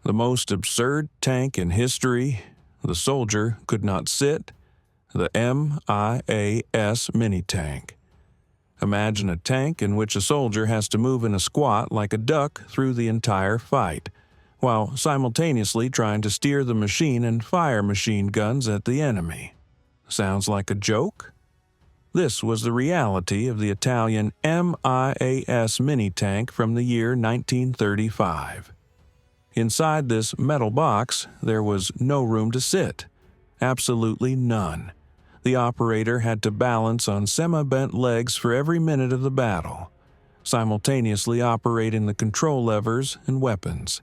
The most absurd tank in history, the soldier could not sit, the MIAS mini-tank. Imagine a tank in which a soldier has to move in a squat like a duck through the entire fight, while simultaneously trying to steer the machine and fire machine guns at the enemy. Sounds like a joke? This was the reality of the Italian MIAS mini-tank from the year 1935. Inside this metal box, there was no room to sit. Absolutely none. The operator had to balance on semi-bent legs for every minute of the battle, simultaneously operating the control levers and weapons.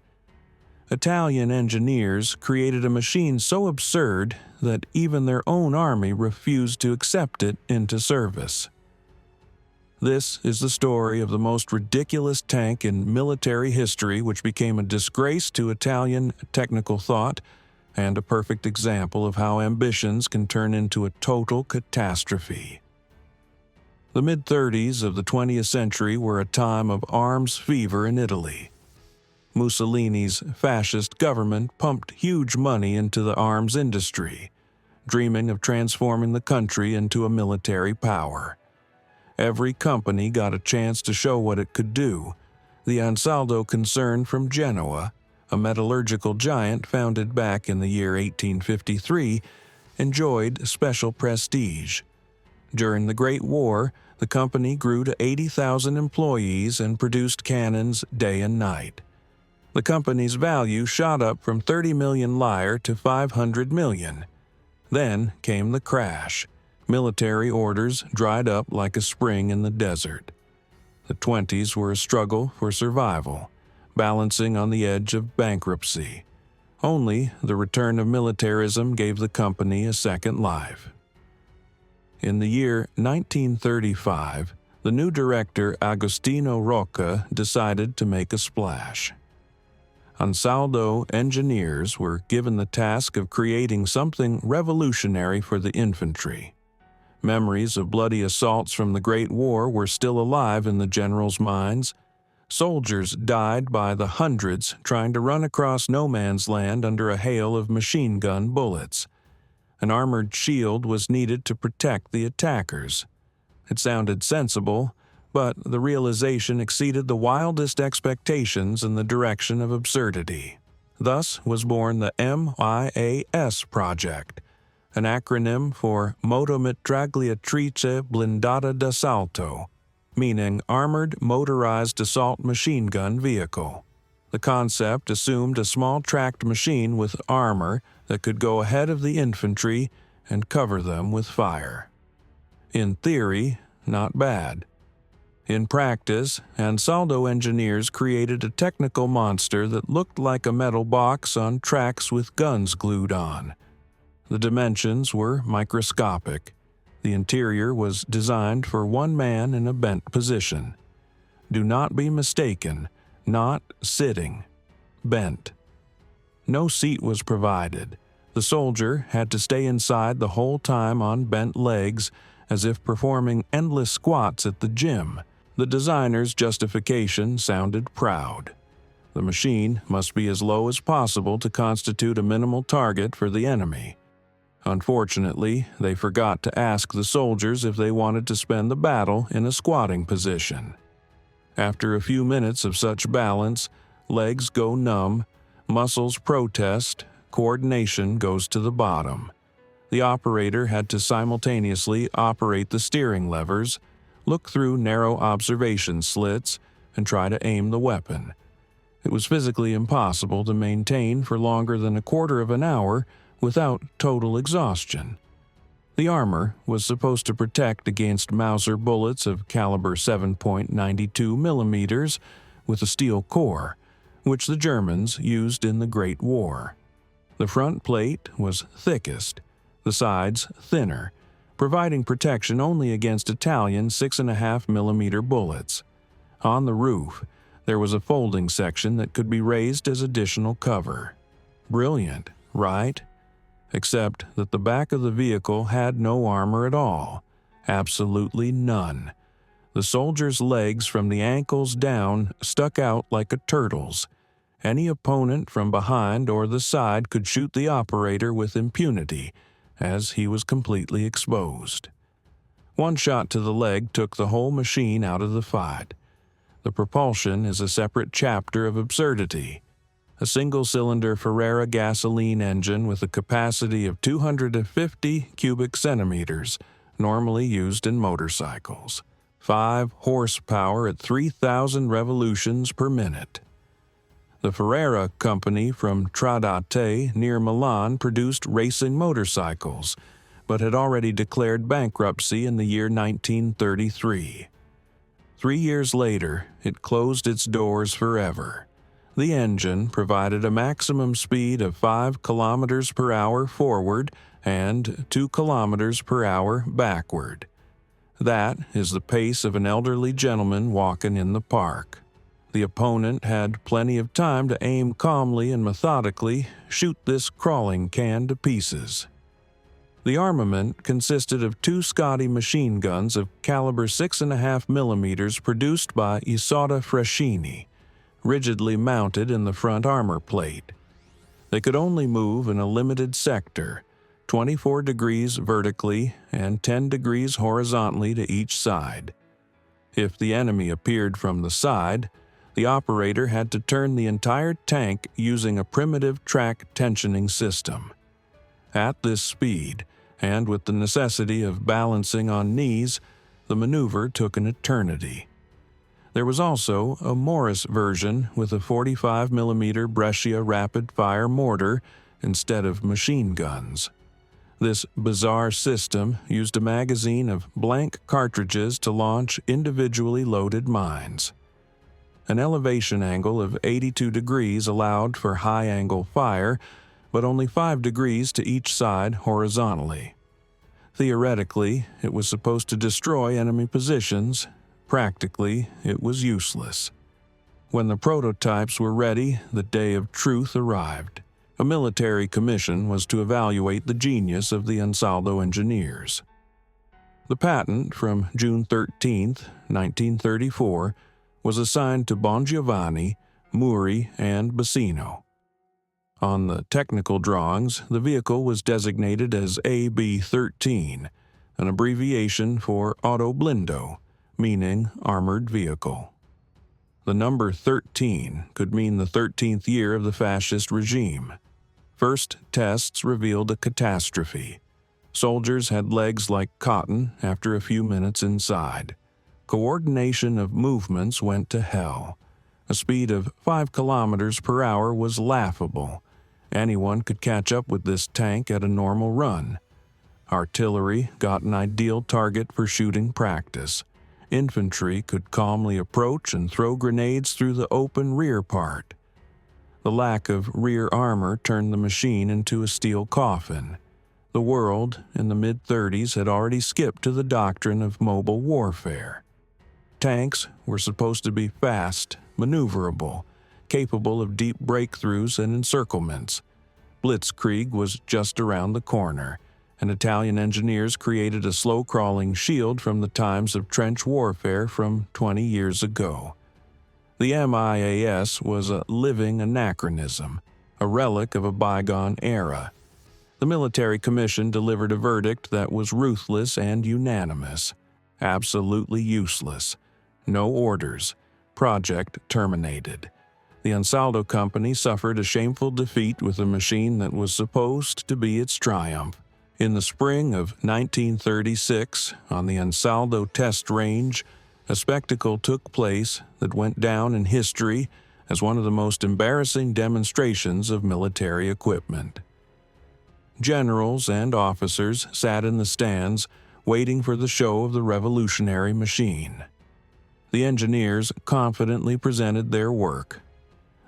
Italian engineers created a machine so absurd that even their own army refused to accept it into service. This is the story of the most ridiculous tank in military history, which became a disgrace to Italian technical thought and a perfect example of how ambitions can turn into a total catastrophe. The mid-30s of the 20th century were a time of arms fever in Italy. Mussolini's fascist government pumped huge money into the arms industry, dreaming of transforming the country into a military power. Every company got a chance to show what it could do. The Ansaldo concern from Genoa, a metallurgical giant founded back in the year 1853, enjoyed special prestige. During the Great War, the company grew to 80,000 employees and produced cannons day and night. The company's value shot up from 30 million lire to 500 million. Then came the crash. Military orders dried up like a spring in the desert. The 20s were a struggle for survival, balancing on the edge of bankruptcy. Only the return of militarism gave the company a second life. In the year 1935, the new director Agostino Rocca decided to make a splash. Ansaldo engineers were given the task of creating something revolutionary for the infantry. Memories of bloody assaults from the Great War were still alive in the generals' minds. Soldiers died by the hundreds trying to run across no man's land under a hail of machine gun bullets. An armored shield was needed to protect the attackers. It sounded sensible, but the realization exceeded the wildest expectations in the direction of absurdity. Thus was born the MIAS project, an acronym for Motomitragliatrice Blindata d'Assalto, meaning Armored Motorized Assault Machine Gun Vehicle. The concept assumed a small tracked machine with armor that could go ahead of the infantry and cover them with fire. In theory, not bad. In practice, Ansaldo engineers created a technical monster that looked like a metal box on tracks with guns glued on. The dimensions were microscopic. The interior was designed for one man in a bent position. Do not be mistaken, not sitting, bent. No seat was provided. The soldier had to stay inside the whole time on bent legs, as if performing endless squats at the gym. The designer's justification sounded proud. The machine must be as low as possible to constitute a minimal target for the enemy. Unfortunately, they forgot to ask the soldiers if they wanted to spend the battle in a squatting position. After a few minutes of such balance, legs go numb, muscles protest, coordination goes to the bottom. The operator had to simultaneously operate the steering levers, look through narrow observation slits, and try to aim the weapon. It was physically impossible to maintain for longer than a quarter of an hour without total exhaustion. The armor was supposed to protect against Mauser bullets of caliber 7.92 millimeters with a steel core, which the Germans used in the Great War. The front plate was thickest, the sides thinner, providing protection only against Italian 6.5 millimeter bullets. On the roof, there was a folding section that could be raised as additional cover. Brilliant, right? Except that the back of the vehicle had no armor at all. Absolutely none. The soldier's legs from the ankles down stuck out like a turtle's. Any opponent from behind or the side could shoot the operator with impunity, as he was completely exposed. One shot to the leg took the whole machine out of the fight. The propulsion is a separate chapter of absurdity. A single-cylinder Ferrara gasoline engine with a capacity of 250 cubic centimeters, normally used in motorcycles. 5 horsepower at 3,000 revolutions per minute. The Ferrara company from Tradate near Milan produced racing motorcycles, but had already declared bankruptcy in the year 1933. 3 years later, it closed its doors forever. The engine provided a maximum speed of 5 kilometers per hour forward and 2 kilometers per hour backward. That is the pace of an elderly gentleman walking in the park. The opponent had plenty of time to aim calmly and methodically, shoot this crawling can to pieces. The armament consisted of 2 Scotty machine guns of caliber 6.5 millimeters produced by Isotta Fraschini, rigidly mounted in the front armor plate. They could only move in a limited sector, 24 degrees vertically and 10 degrees horizontally to each side. If the enemy appeared from the side, the operator had to turn the entire tank using a primitive track tensioning system. At this speed, and with the necessity of balancing on knees, the maneuver took an eternity. There was also a Morris version with a 45 mm Brescia rapid-fire mortar instead of machine guns. This bizarre system used a magazine of blank cartridges to launch individually loaded mines. An elevation angle of 82 degrees allowed for high-angle fire, but only 5 degrees to each side horizontally. Theoretically, it was supposed to destroy enemy positions. Practically, it was useless. When the prototypes were ready, the day of truth arrived. A military commission was to evaluate the genius of the Ansaldo engineers. The patent from June 13, 1934, was assigned to Bongiovanni, Muri, and Bassino. On the technical drawings, the vehicle was designated as AB-13, an abbreviation for Auto Blindo, meaning armored vehicle. The number 13 could mean the 13th year of the fascist regime. First tests revealed a catastrophe. Soldiers had legs like cotton after a few minutes inside. Coordination of movements went to hell. A speed of 5 kilometers per hour was laughable. Anyone could catch up with this tank at a normal run. Artillery got an ideal target for shooting practice. Infantry could calmly approach and throw grenades through the open rear part. The lack of rear armor turned the machine into a steel coffin. The world, in the mid-30s, had already skipped to the doctrine of mobile warfare. Tanks were supposed to be fast, maneuverable, capable of deep breakthroughs and encirclements. Blitzkrieg was just around the corner, and Italian engineers created a slow-crawling shield from the times of trench warfare from 20 years ago. The MIAS was a living anachronism, a relic of a bygone era. The military commission delivered a verdict that was ruthless and unanimous. Absolutely useless. No orders. Project terminated. The Ansaldo company suffered a shameful defeat with a machine that was supposed to be its triumph. In the spring of 1936, on the Ansaldo test range, a spectacle took place that went down in history as one of the most embarrassing demonstrations of military equipment. Generals and officers sat in the stands, waiting for the show of the revolutionary machine. The engineers confidently presented their work.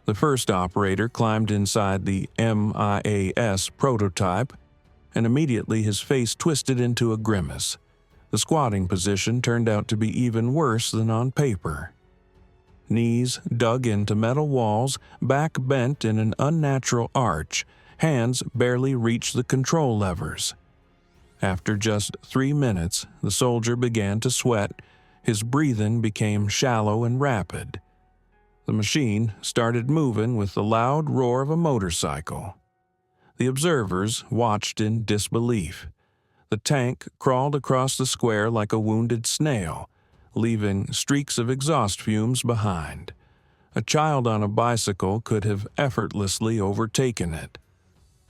The first operator climbed inside the MIAS prototype, and immediately his face twisted into a grimace. The squatting position turned out to be even worse than on paper. Knees dug into metal walls, back bent in an unnatural arch, hands barely reached the control levers. After just 3 minutes, the soldier began to sweat. His breathing became shallow and rapid. The machine started moving with the loud roar of a motorcycle. The observers watched in disbelief. The tank crawled across the square like a wounded snail, leaving streaks of exhaust fumes behind. A child on a bicycle could have effortlessly overtaken it.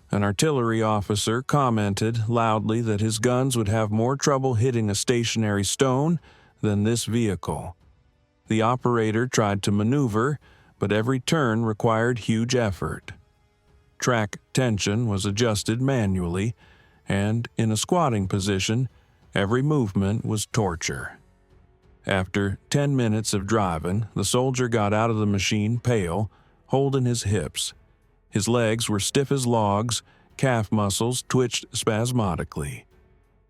An artillery officer commented loudly that his guns would have more trouble hitting a stationary stone than this vehicle. The operator tried to maneuver, but every turn required huge effort. Track tension was adjusted manually, and in a squatting position, every movement was torture. After 10 minutes of driving, the soldier got out of the machine pale, holding his hips. His legs were stiff as logs, calf muscles twitched spasmodically.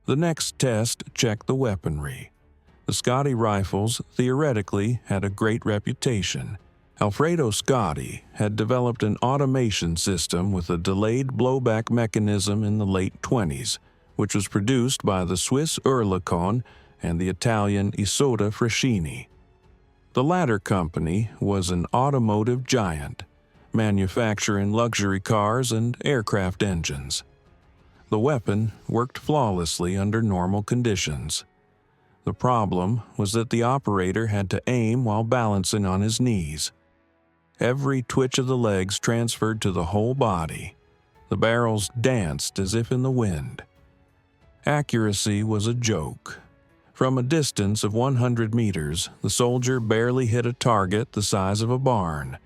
The next test checked the weaponry. The Scotti rifles theoretically had a great reputation. Alfredo Scotti had developed an automation system with a delayed blowback mechanism in the late 20s, which was produced by the Swiss Oerlikon and the Italian Isotta Fraschini. The latter company was an automotive giant, manufacturing luxury cars and aircraft engines. The weapon worked flawlessly under normal conditions. The problem was that the operator had to aim while balancing on his knees. Every twitch of the legs transferred to the whole body. The barrels danced as if in the wind. Accuracy was a joke. From a distance of 100 meters, the soldier barely hit a target the size of a barn.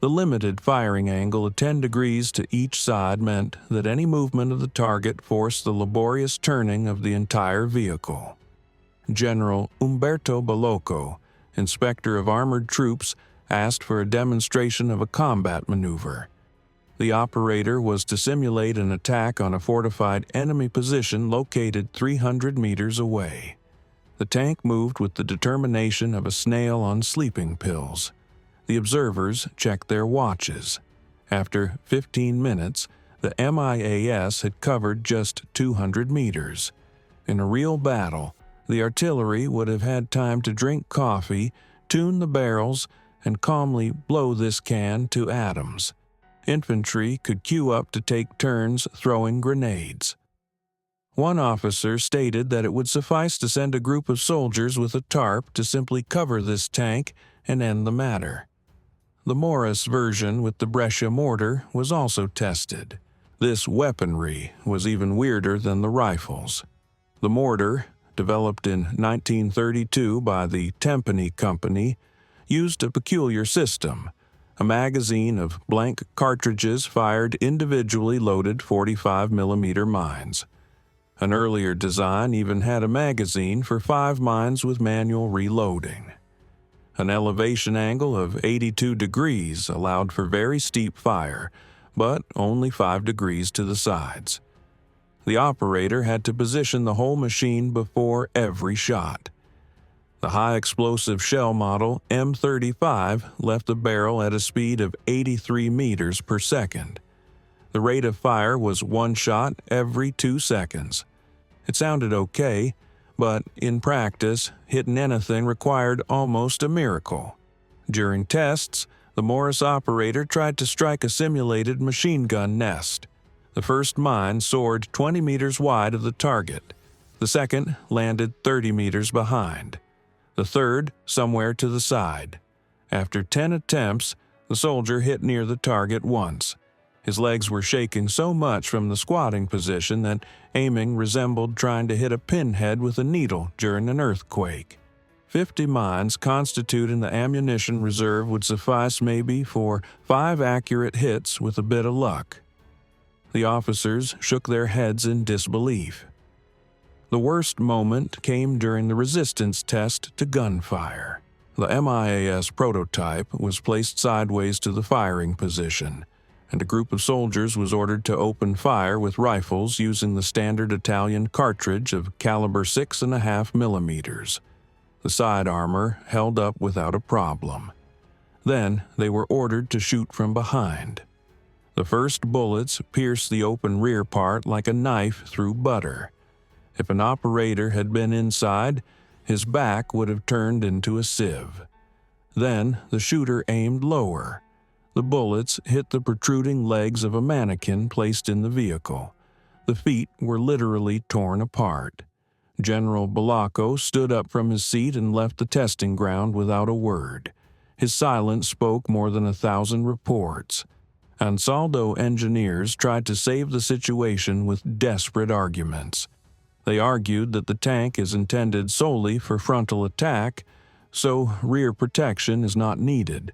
The limited firing angle of 10 degrees to each side meant that any movement of the target forced the laborious turning of the entire vehicle. General Umberto Balocco, inspector of armored troops, asked for a demonstration of a combat maneuver. The operator was to simulate an attack on a fortified enemy position located 300 meters away. The tank moved with the determination of a snail on sleeping pills. The observers checked their watches. After 15 minutes, the MIAS had covered just 200 meters. In a real battle, the artillery would have had time to drink coffee, tune the barrels, and calmly blow this can to atoms. Infantry could queue up to take turns throwing grenades. One officer stated that it would suffice to send a group of soldiers with a tarp to simply cover this tank and end the matter. The Morris version with the Brescia mortar was also tested. This weaponry was even weirder than the rifles. The mortar, developed in 1932 by the Tempany Company, used a peculiar system. A magazine of blank cartridges fired individually loaded 45mm mines. An earlier design even had a magazine for 5 mines with manual reloading. An elevation angle of 82 degrees allowed for very steep fire, but only 5 degrees to the sides. The operator had to position the whole machine before every shot. The high-explosive shell model M35 left the barrel at a speed of 83 meters per second. The rate of fire was 1 shot every 2 seconds. It sounded okay, but in practice, hitting anything required almost a miracle. During tests, the Morris operator tried to strike a simulated machine gun nest. The first mine soared 20 meters wide of the target. The second landed 30 meters behind. The third somewhere to the side. After 10 attempts, the soldier hit near the target once. His legs were shaking so much from the squatting position that aiming resembled trying to hit a pinhead with a needle during an earthquake. 50 mines constituting the ammunition reserve would suffice maybe for 5 accurate hits with a bit of luck. The officers shook their heads in disbelief. The worst moment came during the resistance test to gunfire. The MIAS prototype was placed sideways to the firing position, and a group of soldiers was ordered to open fire with rifles using the standard Italian cartridge of caliber 6.5 millimeters. The side armor held up without a problem. Then they were ordered to shoot from behind. The first bullets pierced the open rear part like a knife through butter. If an operator had been inside, his back would have turned into a sieve. Then the shooter aimed lower. The bullets hit the protruding legs of a mannequin placed in the vehicle. The feet were literally torn apart. General Balaco stood up from his seat and left the testing ground without a word. His silence spoke more than 1,000 reports. Ansaldo engineers tried to save the situation with desperate arguments. They argued that the tank is intended solely for frontal attack, so rear protection is not needed.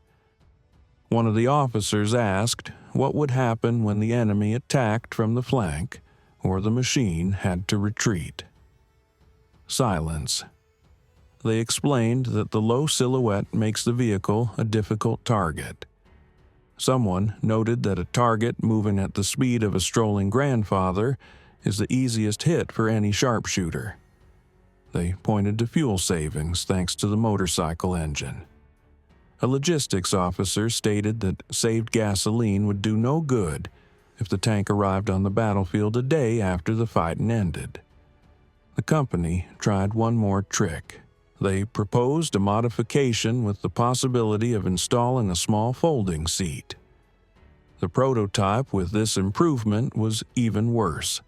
One of the officers asked what would happen when the enemy attacked from the flank or the machine had to retreat. Silence. They explained that the low silhouette makes the vehicle a difficult target. Someone noted that a target moving at the speed of a strolling grandfather is the easiest hit for any sharpshooter. They pointed to fuel savings thanks to the motorcycle engine. A logistics officer stated that saved gasoline would do no good if the tank arrived on the battlefield a day after the fighting ended. The company tried one more trick. They proposed a modification with the possibility of installing a small folding seat. The prototype with this improvement was even worse.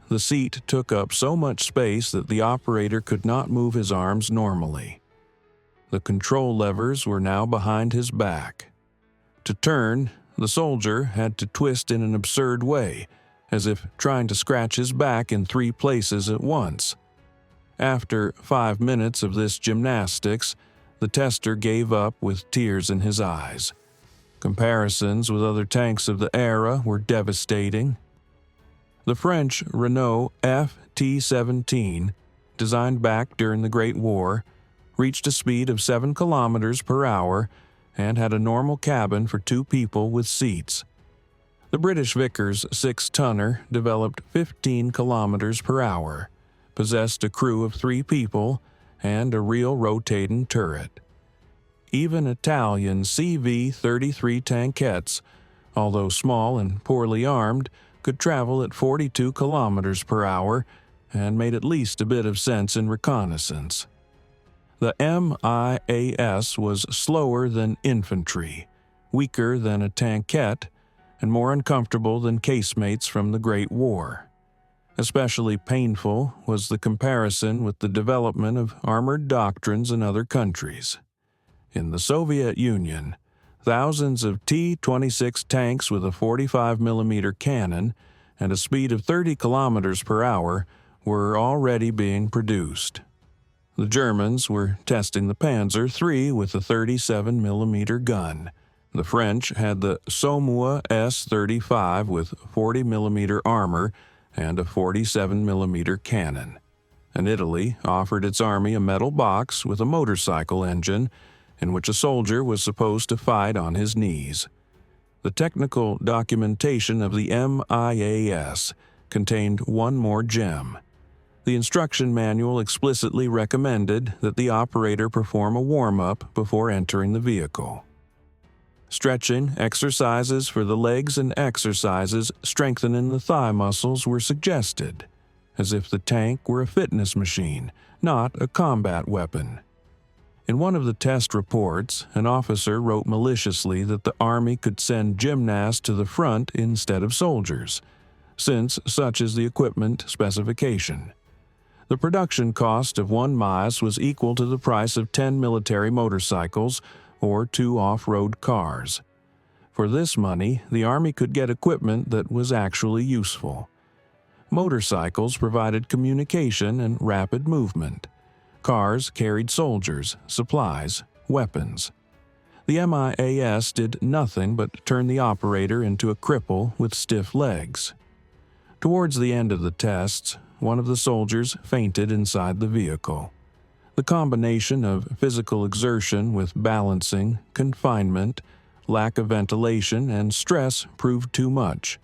The seat took up so much space that the operator could not move his arms normally. The control levers were now behind his back. To turn, the soldier had to twist in an absurd way, as if trying to scratch his back in 3 places at once. After 5 minutes of this gymnastics, the tester gave up with tears in his eyes. Comparisons with other tanks of the era were devastating. The French Renault FT-17, designed back during the Great War, reached a speed of 7 kilometers per hour and had a normal cabin for 2 people with seats. The British Vickers 6-tonner developed 15 kilometers per hour, possessed a crew of 3 people, and a real rotating turret. Even Italian CV-33 tankettes, although small and poorly armed, could travel at 42 kilometers per hour and made at least a bit of sense in reconnaissance. The MIAS was slower than infantry, weaker than a tankette, and more uncomfortable than casemates from the Great War. Especially painful was the comparison with the development of armored doctrines in other countries. In the Soviet Union, thousands of T-26 tanks with a 45mm cannon and a speed of 30 kilometers per hour were already being produced. The Germans were testing the Panzer III with a 37mm gun. The French had the Somme S-35 with 40mm armor and a 47mm cannon. And Italy offered its army a metal box with a motorcycle engine in which a soldier was supposed to fight on his knees. The technical documentation of the MIAS contained one more gem. The instruction manual explicitly recommended that the operator perform a warm-up before entering the vehicle. Stretching exercises for the legs and exercises strengthening the thigh muscles were suggested, as if the tank were a fitness machine, not a combat weapon. In one of the test reports, an officer wrote maliciously that the Army could send gymnasts to the front instead of soldiers, since such is the equipment specification. The production cost of one MIAS was equal to the price of 10 military motorcycles or 2 off-road cars. For this money, the Army could get equipment that was actually useful. Motorcycles provided communication and rapid movement. Cars carried soldiers, supplies, weapons. The MIAS did nothing but turn the operator into a cripple with stiff legs. Towards the end of the tests, one of the soldiers fainted inside the vehicle. The combination of physical exertion with balancing, confinement, lack of ventilation, and stress proved too much.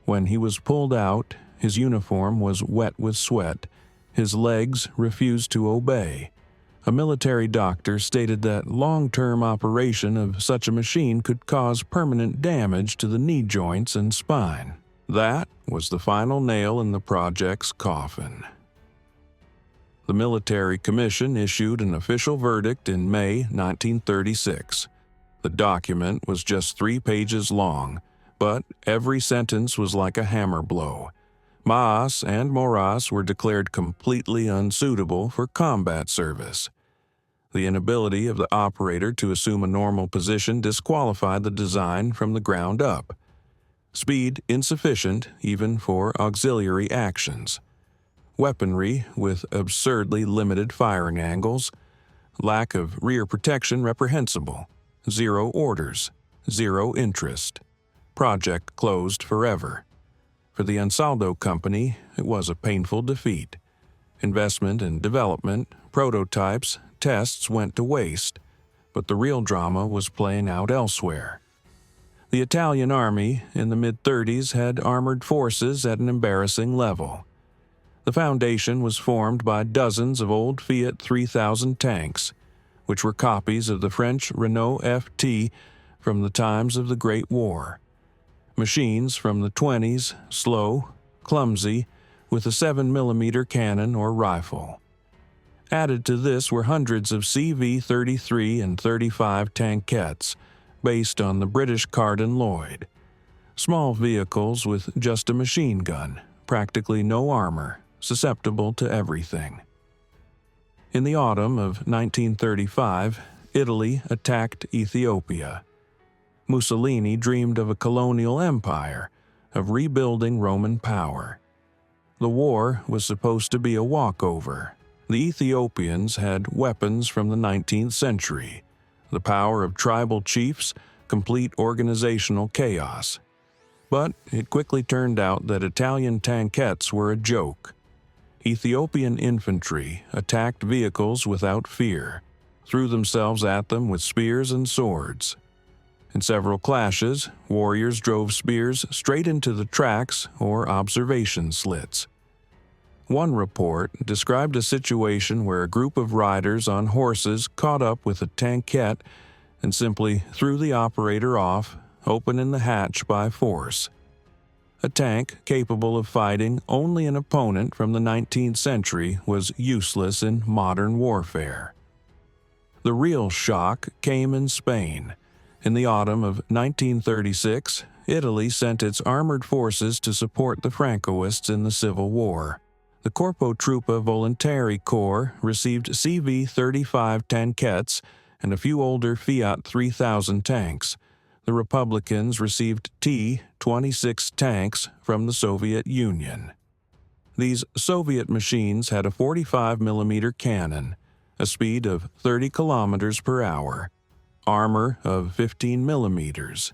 When he was pulled out, his uniform was wet with sweat. His legs refused to obey. A military doctor stated that long-term operation of such a machine could cause permanent damage to the knee joints and spine. That was the final nail in the project's coffin. The military commission issued an official verdict in May 1936. The document was just 3 pages long, but every sentence was like a hammer blow. Maas and Moras were declared completely unsuitable for combat service. The inability of the operator to assume a normal position disqualified the design from the ground up. Speed insufficient even for auxiliary actions. Weaponry with absurdly limited firing angles. Lack of rear protection reprehensible. 0 orders. 0 interest. Project closed forever. For the Ansaldo company, it was a painful defeat. Investment and development, prototypes, tests went to waste, but the real drama was playing out elsewhere. The Italian army in the mid-30s had armored forces at an embarrassing level. The foundation was formed by dozens of old Fiat 3000 tanks, which were copies of the French Renault FT from the times of the Great War. Machines from the 20s, slow, clumsy, with a 7mm cannon or rifle. Added to this were hundreds of CV-33 and 35 tankettes, based on the British Carden Lloyd. Small vehicles with just a machine gun, practically no armor, susceptible to everything. In the autumn of 1935, Italy attacked Ethiopia. Mussolini dreamed of a colonial empire, of rebuilding Roman power. The war was supposed to be a walkover. The Ethiopians had weapons from the 19th century, the power of tribal chiefs, complete organizational chaos. But it quickly turned out that Italian tankettes were a joke. Ethiopian infantry attacked vehicles without fear, threw themselves at them with spears and swords. In several clashes, warriors drove spears straight into the tracks or observation slits. One report described a situation where a group of riders on horses caught up with a tankette and simply threw the operator off, opening the hatch by force. A tank capable of fighting only an opponent from the 19th century was useless in modern warfare. The real shock came in Spain. In the autumn of 1936, Italy sent its armored forces to support the Francoists in the Civil War. The Corpo Truppa Volontari Corps received CV-35 tankettes and a few older Fiat 3000 tanks. The Republicans received T-26 tanks from the Soviet Union. These Soviet machines had a 45mm cannon, a speed of 30 kilometers per hour, armor of 15 millimeters.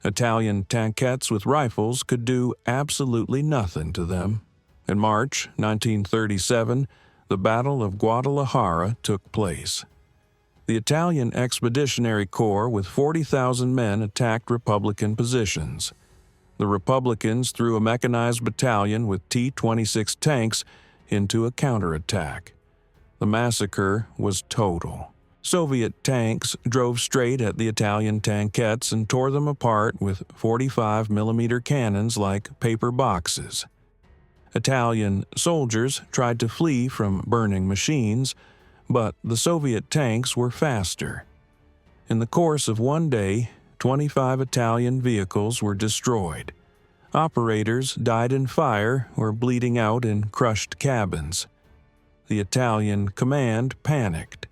Italian tankettes with rifles could do absolutely nothing to them. In March 1937, the Battle of Guadalajara took place. The Italian Expeditionary Corps with 40,000 men attacked Republican positions. The Republicans threw a mechanized battalion with T-26 tanks into a counterattack. The massacre was total. Soviet tanks drove straight at the Italian tankettes and tore them apart with 45mm cannons like paper boxes. Italian soldiers tried to flee from burning machines, but the Soviet tanks were faster. In the course of one day, 25 Italian vehicles were destroyed. Operators died in fire or bleeding out in crushed cabins. The Italian command panicked.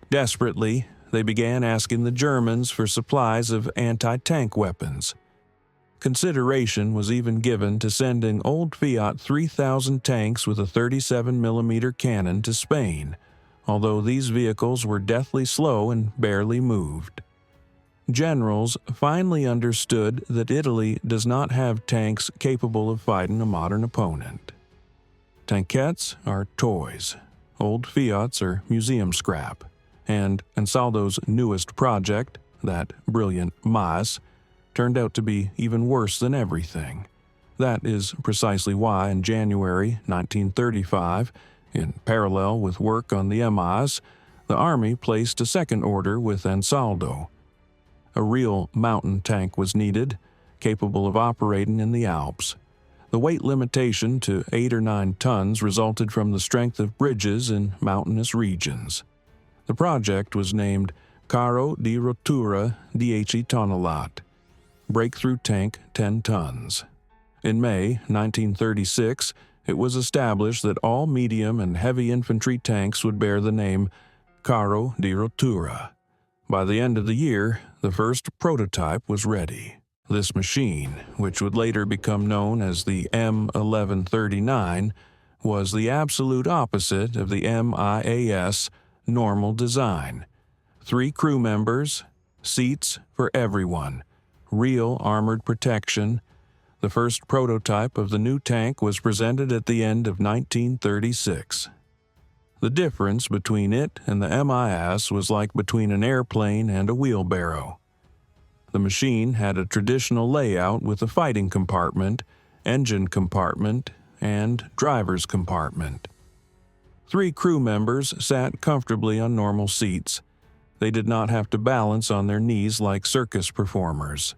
Desperately, they began asking the Germans for supplies of anti-tank weapons. Consideration was even given to sending old Fiat 3000 tanks with a 37mm cannon to Spain, although these vehicles were deathly slow and barely moved. Generals finally understood that Italy does not have tanks capable of fighting a modern opponent. Tankettes are toys, old Fiats are museum scrap, and Ansaldo's newest project, that brilliant Maas, turned out to be even worse than everything. That is precisely why in January 1935, in parallel with work on the Maas, the Army placed a second order with Ansaldo. A real mountain tank was needed, capable of operating in the Alps. The weight limitation to 8 or 9 tons resulted from the strength of bridges in mountainous regions. The project was named Carro di Rottura 10 Tonnellate, breakthrough tank 10 tons. In May 1936, it was established that all medium and heavy infantry tanks would bear the name Carro di Rottura. By the end of the year, the first prototype was ready. This machine, which would later become known as the M1139, was the absolute opposite of the MIAS normal design. 3 crew members, seats for everyone, real armored protection. The first prototype of the new tank was presented at the end of 1936. The difference between it and the MIAS was like between an airplane and a wheelbarrow. The machine had a traditional layout with a fighting compartment, engine compartment, and driver's compartment. 3 crew members sat comfortably on normal seats. They did not have to balance on their knees like circus performers.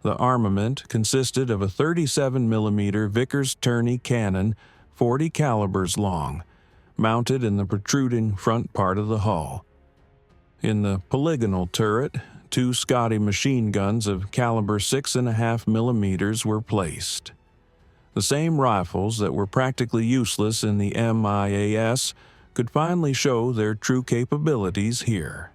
The armament consisted of a 37mm Vickers-Turney cannon, 40 calibers long, mounted in the protruding front part of the hull. In the polygonal turret, 2 Scotty machine guns of caliber 6.5mm were placed. The same rifles that were practically useless in the MIAS could finally show their true capabilities here.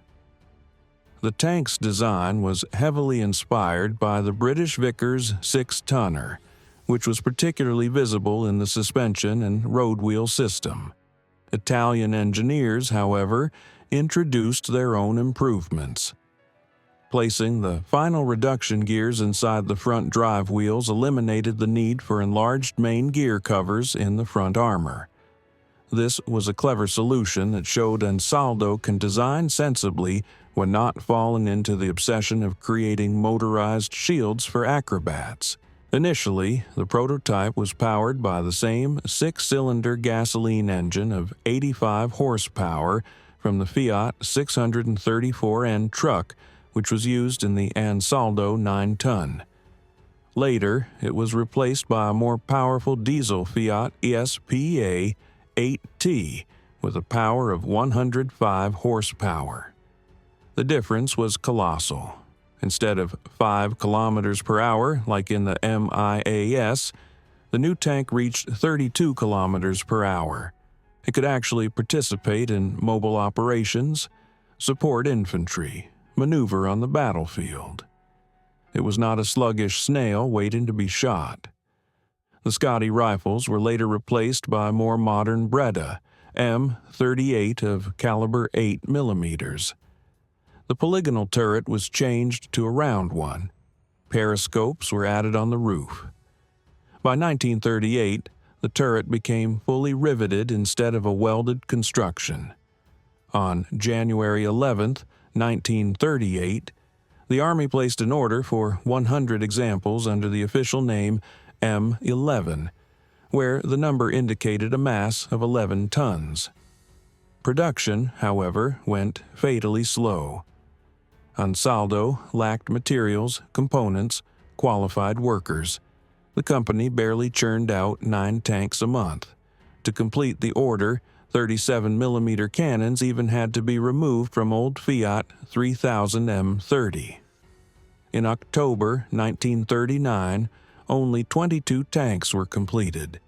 The tank's design was heavily inspired by the British Vickers 6-tonner, which was particularly visible in the suspension and road wheel system. Italian engineers, however, introduced their own improvements. Placing the final reduction gears inside the front drive wheels eliminated the need for enlarged main gear covers in the front armor. This was a clever solution that showed Ansaldo can design sensibly when not falling into the obsession of creating motorized shields for acrobats. Initially, the prototype was powered by the same 6-cylinder gasoline engine of 85 horsepower from the Fiat 634N truck, which was used in the Ansaldo 9-ton. Later, it was replaced by a more powerful diesel Fiat ESPA 8T with a power of 105 horsepower. The difference was colossal. Instead of 5 kilometers per hour like in the MIAS, the new tank reached 32 kilometers per hour. It could actually participate in mobile operations, support infantry, maneuver on the battlefield. It was not a sluggish snail waiting to be shot. The Scotty rifles were later replaced by more modern Breda M38 of caliber 8mm. The polygonal turret was changed to a round one. Periscopes were added on the roof. By 1938, the turret became fully riveted instead of a welded construction. On January 11, 1938, the Army placed an order for 100 examples under the official name M11, where the number indicated a mass of 11 tons. Production, however, went fatally slow. Ansaldo lacked materials, components, qualified workers. The company barely churned out 9 tanks a month. To complete the order, 37mm cannons even had to be removed from old Fiat 3000 M30. In October 1939, only 22 tanks were completed.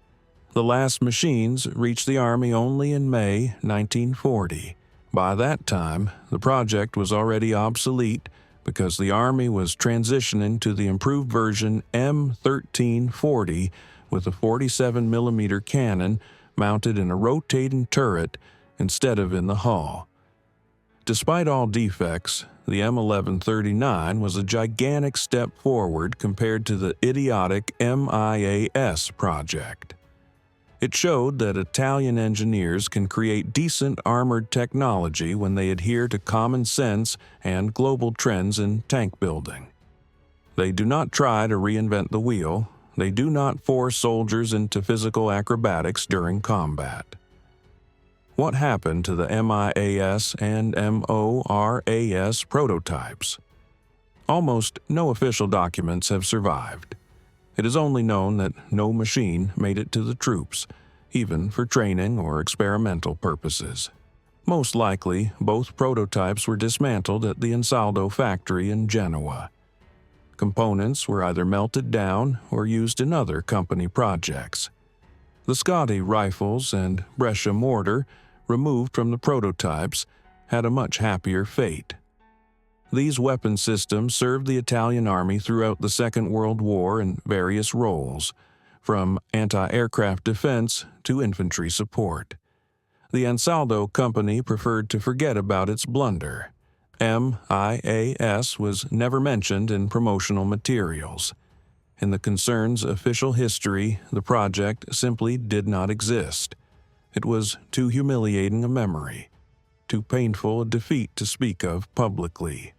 The last machines reached the Army only in May 1940. By that time, the project was already obsolete because the Army was transitioning to the improved version M1340 with a 47mm cannon mounted in a rotating turret instead of in the hull. Despite all defects, the M1139 was a gigantic step forward compared to the idiotic MIAS project. It showed that Italian engineers can create decent armored technology when they adhere to common sense and global trends in tank building. They do not try to reinvent the wheel. They do not force soldiers into physical acrobatics during combat. What happened to the MIAS and MORAS prototypes? Almost no official documents have survived. It is only known that no machine made it to the troops, even for training or experimental purposes. Most likely, both prototypes were dismantled at the Ansaldo factory in Genoa. Components were either melted down or used in other company projects. The Scotti rifles and Brescia mortar, removed from the prototypes, had a much happier fate. These weapon systems served the Italian army throughout the Second World War in various roles, from anti-aircraft defense to infantry support. The Ansaldo company preferred to forget about its blunder. MIAS was never mentioned in promotional materials. In the concern's official history, the project simply did not exist. It was too humiliating a memory, too painful a defeat to speak of publicly.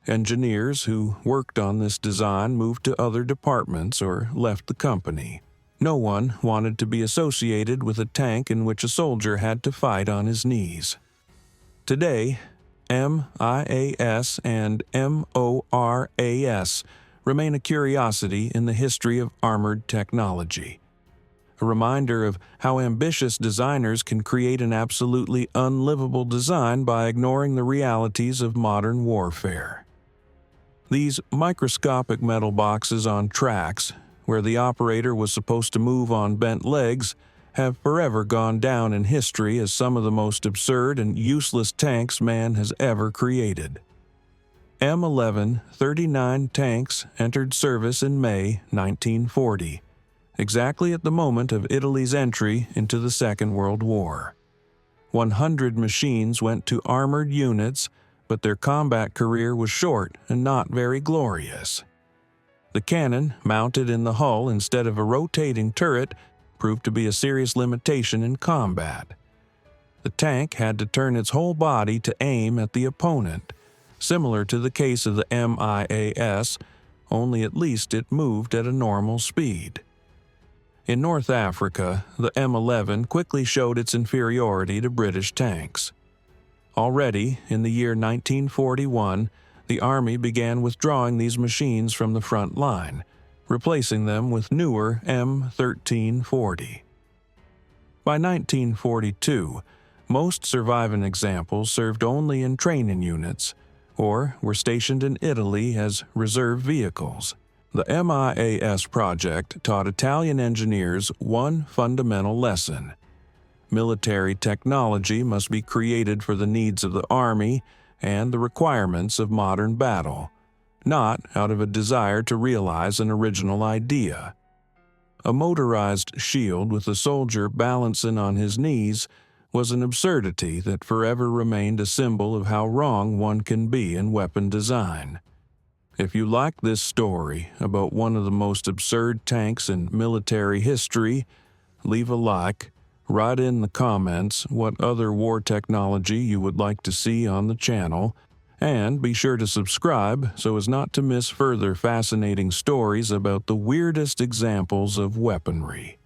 Engineers who worked on this design moved to other departments or left the company. No one wanted to be associated with a tank in which a soldier had to fight on his knees. Today, MIAS and MORAS remain a curiosity in the history of armored technology. A reminder of how ambitious designers can create an absolutely unlivable design by ignoring the realities of modern warfare. These microscopic metal boxes on tracks, where the operator was supposed to move on bent legs, have forever gone down in history as some of the most absurd and useless tanks man has ever created. M11 39 tanks entered service in May 1940, exactly at the moment of Italy's entry into the Second World War. 100 machines went to armored units, but their combat career was short and not very glorious. The cannon, mounted in the hull instead of a rotating turret, proved to be a serious limitation in combat. The tank had to turn its whole body to aim at the opponent, similar to the case of the MIAS, only at least it moved at a normal speed. In North Africa, the M11 quickly showed its inferiority to British tanks. Already, in the year 1941, the Army began withdrawing these machines from the front line, replacing them with newer M1340. By 1942, most surviving examples served only in training units, or were stationed in Italy as reserve vehicles. The MIAS project taught Italian engineers one fundamental lesson. Military technology must be created for the needs of the Army and the requirements of modern battle, not out of a desire to realize an original idea. A motorized shield with a soldier balancing on his knees was an absurdity that forever remained a symbol of how wrong one can be in weapon design. If you like this story about one of the most absurd tanks in military history, leave a like. Write in the comments what other war technology you would like to see on the channel, and be sure to subscribe so as not to miss further fascinating stories about the weirdest examples of weaponry.